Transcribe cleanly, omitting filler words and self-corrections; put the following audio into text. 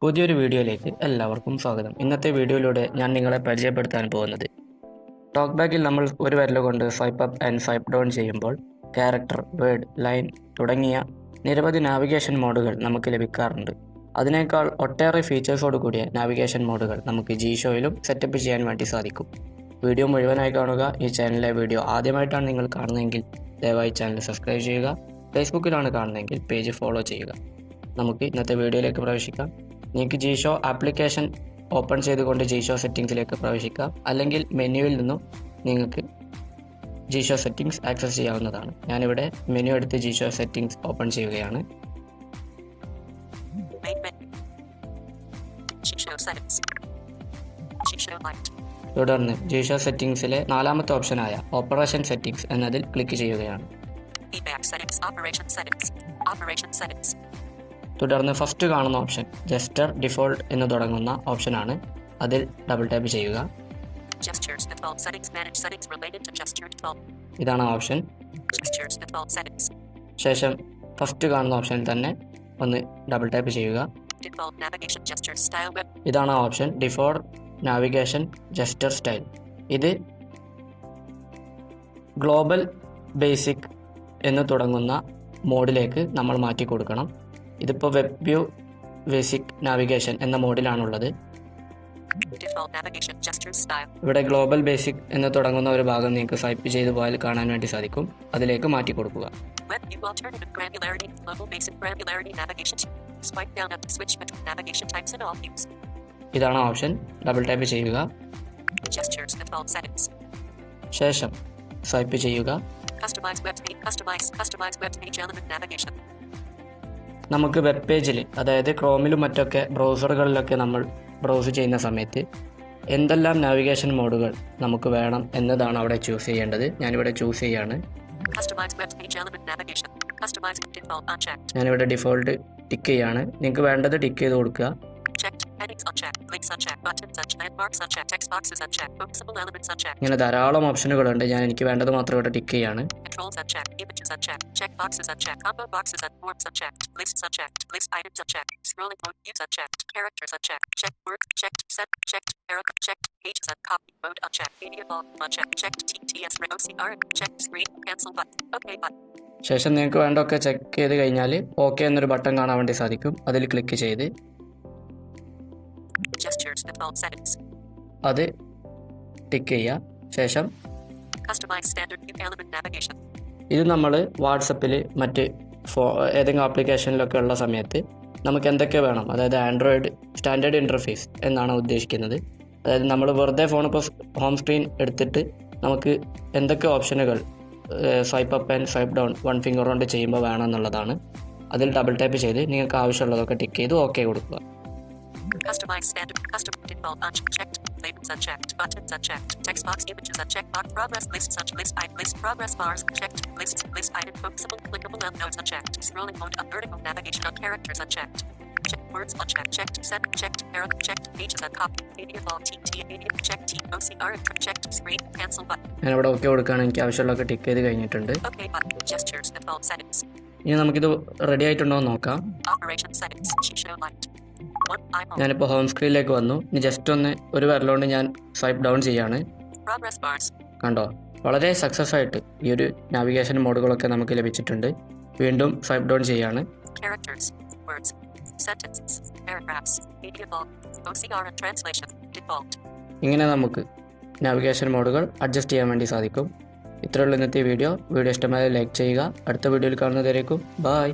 പുതിയൊരു വീഡിയോയിലേക്ക് എല്ലാവർക്കും സ്വാഗതം. ഇന്നത്തെ വീഡിയോയിലൂടെ ഞാൻ നിങ്ങളെ പരിചയപ്പെടുത്താൻ പോകുന്നത് ടോക്ക് ബാക്കിൽ നമ്മൾ ഒരു വിരൽ കൊണ്ട് swipe up and swipe down ചെയ്യുമ്പോൾ ക്യാരക്ടർ, വേർഡ്, ലൈൻ തുടങ്ങിയ നിരവധി നാവിഗേഷൻ മോഡുകൾ നമുക്ക് ലഭിക്കാറുണ്ട്. അതിനേക്കാൾ ഒട്ടേറെ ഫീച്ചേഴ്സോട് കൂടിയ നാവിഗേഷൻ മോഡുകൾ നമുക്ക് ജിഷോയിലും സെറ്റപ്പ് ചെയ്യാൻ വേണ്ടി സാധിക്കും. വീഡിയോ മുഴുവനായി കാണുക. ഈ ചാനലിലെ വീഡിയോ ആദ്യമായിട്ടാണ് നിങ്ങൾ കാണുന്നതെങ്കിൽ ദയവായി ചാനൽ സബ്സ്ക്രൈബ് ചെയ്യുക. ഫേസ്ബുക്കിലാണ് കാണുന്നതെങ്കിൽ പേജ് ഫോളോ ചെയ്യുക. നമുക്ക് ഇന്നത്തെ വീഡിയോയിലേക്ക് പ്രവേശിക്കാം. നിങ്ങൾക്ക് ജിഷോ ആപ്ലിക്കേഷൻ ഓപ്പൺ ചെയ്തുകൊണ്ട് ജിഷോ സെറ്റിംഗ്സിലേക്ക് പ്രവേശിക്കാം. അല്ലെങ്കിൽ മെനുവിൽ നിന്നും നിങ്ങൾക്ക് ജിഷോ സെറ്റിംഗ്സ് ആക്സസ് ചെയ്യാവുന്നതാണ്. ഞാനിവിടെ മെനു എടുത്ത് ജിഷോ സെറ്റിംഗ്സ് ഓപ്പൺ ചെയ്യുകയാണ്. തുടർന്ന് ജിഷോ സെറ്റിംഗ്സിലെ നാലാമത്തെ ഓപ്ഷനായ ഓപ്പറേഷൻ സെറ്റിംഗ്സ് എന്നതിൽ ക്ലിക്ക് ചെയ്യുകയാണ്. തുടർന്ന് ഫസ്റ്റ് കാണുന്ന ഓപ്ഷൻ ജസ്റ്റർ ഡിഫോൾട്ട് എന്ന് തുടങ്ങുന്ന ഓപ്ഷനാണ്. അതിൽ ഡബിൾ ടാപ്പ് ചെയ്യുക. ഇതാണ് ഓപ്ഷൻ. ശേഷം ഫസ്റ്റ് കാണുന്ന ഓപ്ഷനിൽ തന്നെ ഒന്ന് ഡബിൾ ടാപ്പ് ചെയ്യുക. ഇതാണ് option default navigation jester style. ഇത് ഗ്ലോബൽ ബേസിക് എന്ന് തുടങ്ങുന്ന മോഡിലേക്ക് നമ്മൾ മാറ്റി കൊടുക്കണം. ഇതിപ്പോൾ വെബ് വ്യൂ ബേസിക് നാവിഗേഷൻ എന്ന മോഡിലാണുള്ളത്. ഇവിടെ ഗ്ലോബൽ ബേസിക് എന്ന് തുടങ്ങുന്ന ഒരു ഭാഗം നിങ്ങൾക്ക് സ്വൈപ്പ് ചെയ്ത് പോയാൽ കാണാൻ വേണ്ടി സാധിക്കും. അതിലേക്ക് മാറ്റി കൊടുക്കുക. ഇതാണ് ഓപ്ഷൻ. ഡബിൾ ടാപ്പ് ചെയ്യുക. ശേഷം സ്വൈപ്പ് ചെയ്യുക. നമുക്ക് വെബ് പേജിൽ, അതായത് ക്രോമിലും മറ്റൊക്കെ ബ്രൗസറുകളിലൊക്കെ നമ്മൾ ബ്രൗസ് ചെയ്യുന്ന സമയത്ത് എന്തെല്ലാം നാവിഗേഷൻ മോഡുകൾ നമുക്ക് വേണം എന്നതാണ് അവിടെ ചൂസ് ചെയ്യേണ്ടത്. ഞാനിവിടെ ചൂസ് ചെയ്യാണ്. ഞാനിവിടെ ഡിഫോൾട്ട് ടിക്ക് ചെയ്യാണ്. നിങ്ങൾക്ക് വേണ്ടത് ടിക്ക് ചെയ്ത് കൊടുക്കുക. ഇങ്ങനെ ധാരാളം ഓപ്ഷനുകളുണ്ട്. ഞാൻ എനിക്ക് വേണ്ടത് മാത്രം ഇവിടെ ടിക്ക് ചെയ്യാണ്. ശേഷം നിങ്ങൾക്ക് വേണ്ടതൊക്കെ ചെക്ക് ചെയ്ത് കഴിഞ്ഞാൽ ഓക്കെ എന്നൊരു ബട്ടൺ കാണാൻ വേണ്ടി സാധിക്കും. അതിൽ ക്ലിക്ക് ചെയ്ത് അത് ടിക്ക് ചെയ്യുക. ശേഷം ഇത് നമ്മൾ വാട്സപ്പിൽ മറ്റ് ഏതെങ്കിലും ആപ്ലിക്കേഷനിലൊക്കെ ഉള്ള സമയത്ത് നമുക്ക് എന്തൊക്കെ വേണം, അതായത് ആൻഡ്രോയിഡ് സ്റ്റാൻഡേർഡ് ഇൻ്റർഫേസ് എന്നാണ് ഉദ്ദേശിക്കുന്നത്. അതായത് നമ്മൾ വെറുതെ ഫോൺ ഇപ്പോൾ ഹോം സ്ക്രീൻ എടുത്തിട്ട് നമുക്ക് എന്തൊക്കെ ഓപ്ഷനുകൾ swipe up and swipe down one finger കൊണ്ട് ചെയ്യുമ്പോൾ വേണമെന്നുള്ളതാണ്. അതിൽ ഡബിൾ ടാപ്പ് ചെയ്ത് നിങ്ങൾക്ക് ആവശ്യമുള്ളതൊക്കെ ടിക്ക് ചെയ്ത് ഓക്കെ കൊടുക്കുക. Customize standard, custom default unchecked, labels unchecked, buttons unchecked, text box images unchecked, progress lists list item list progress bars checked, list item focusable clickable notes unchecked, scrolling mode vertical navigation on characters unchecked, checked words unchecked, checked set checked arrow checked pages uncopy media ball media checked OCR checked screen cancel button. ഞാൻ ഇവിടെ okay കൊടുക്കുകയാണ്. എനിക്ക് ആവശ്യമുള്ളതൊക്കെ tick ചെയ്ത് കഴിഞ്ഞിട്ടുണ്ട്. Okay button gestures default settings. ഇനി നമുക്കിത് ready ആയിട്ടുണ്ടോ എന്ന് നോക്കാം. Operation settings show light. ഞാനിപ്പോൾ ഹോം സ്ക്രീനിലേക്ക് വന്നു. ഇനി ജസ്റ്റ് ഒന്ന് ഒരു വിരലുകൊണ്ട് ഞാൻ സ്വൈപ്പ് ഡൗൺ ചെയ്യാണ്. കണ്ടോ, വളരെ സക്സസ് ആയിട്ട് ഈ ഒരു നാവിഗേഷൻ മോഡുകളൊക്കെ നമുക്ക് ലഭിച്ചിട്ടുണ്ട്. വീണ്ടും സ്വൈപ്പ് ഡൗൺ ചെയ്യാണ്. ഇങ്ങനെ നമുക്ക് നാവിഗേഷൻ മോഡുകൾ അഡ്ജസ്റ്റ് ചെയ്യാൻ വേണ്ടി സാധിക്കും. ഇത്രയുള്ള ഇന്നത്തെ വീഡിയോ ഇഷ്ടമായ ലൈക്ക് ചെയ്യുക. അടുത്ത വീഡിയോയിൽ കാണുന്നതായിരിക്കും. ബൈ.